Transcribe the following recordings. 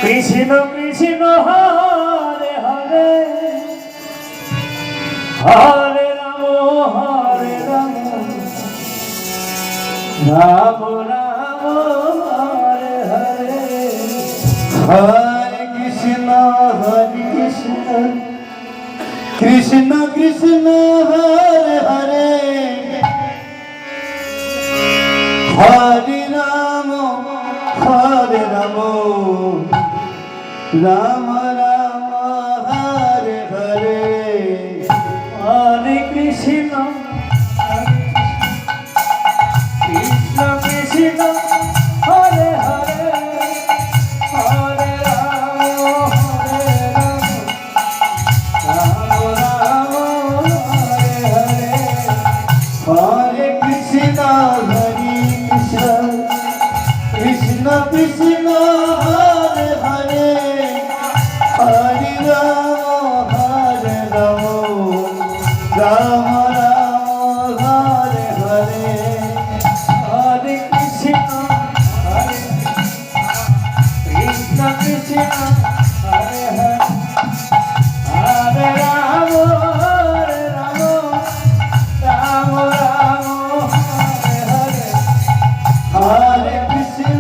Krishna Krishna Hare Hare Hare Ram Ram Ram Hare Hare Hare Krishna Krishna Krishna Hare Hare Hare Ram Ram Ram Hare Hare Hare Krishna Krishna Krishna Hare Hare Hare Ram Ram Ram Hare Hare Hare Krishna Krishna Krishna Hare Hare Hare Ram Ram Ram Hare Hare Hare Krishna Krishna Krishna Hare Hare Hare Ram Ram Ram Hare Hare Hare Krishna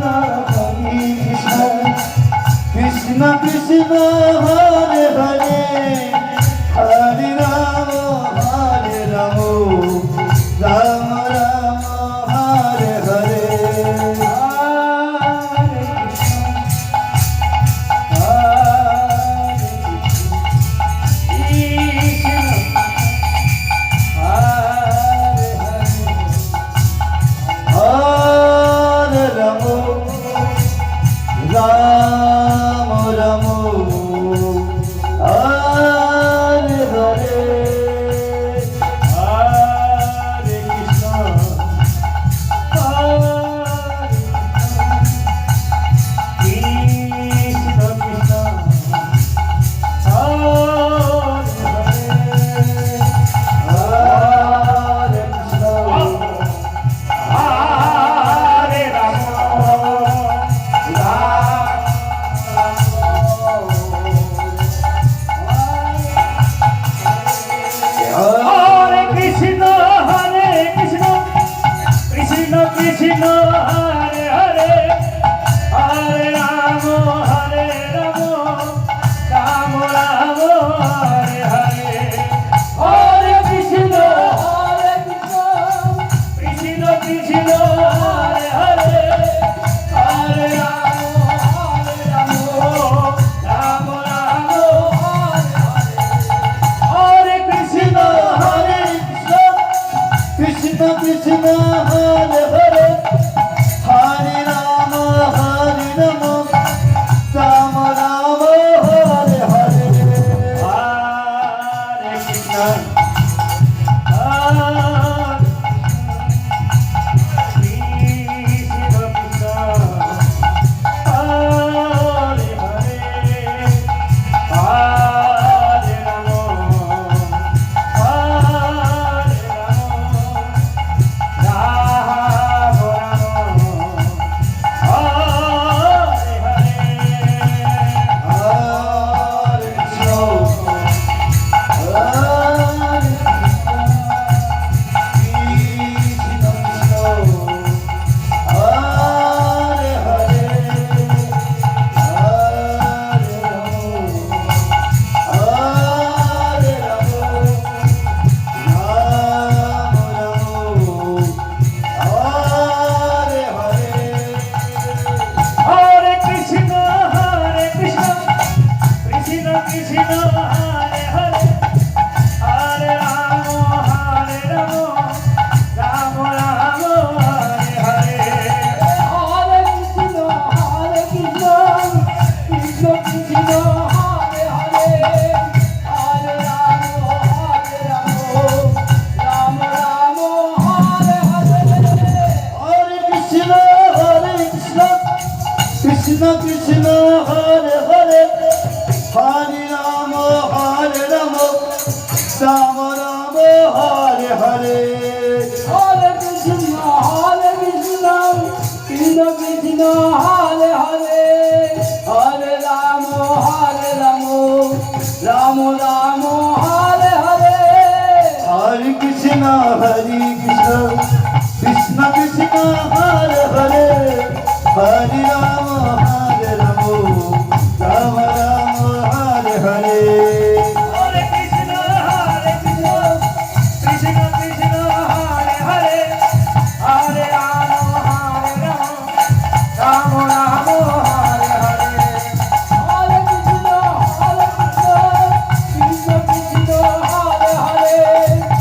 Krishna Krishna Hare Hare Hare Ram Ram Ram Hare Hare Hare Ram Ram Ram Hare Hare Hare Krishna Krishna Krishna Hare Hare Ram Hare Krishna Krishna Krishna Hare Hare Hare Ram Ram Ram Hare Hare Hare Krishna Krishna Krishna Hare Hare Hare Ram Ram Ram Hare Krishna Krishna Krishna Hare Hare Hare Ram Ram Ram Hare Hare Hare Krishna Krishna Krishna Hare Hare Hare Ram Ram Ram Hare Hare Hare Krishna Krishna Krishna Krishna Hare Krishna Krishna Krishna Hare Hare Hare Ram Hare Ram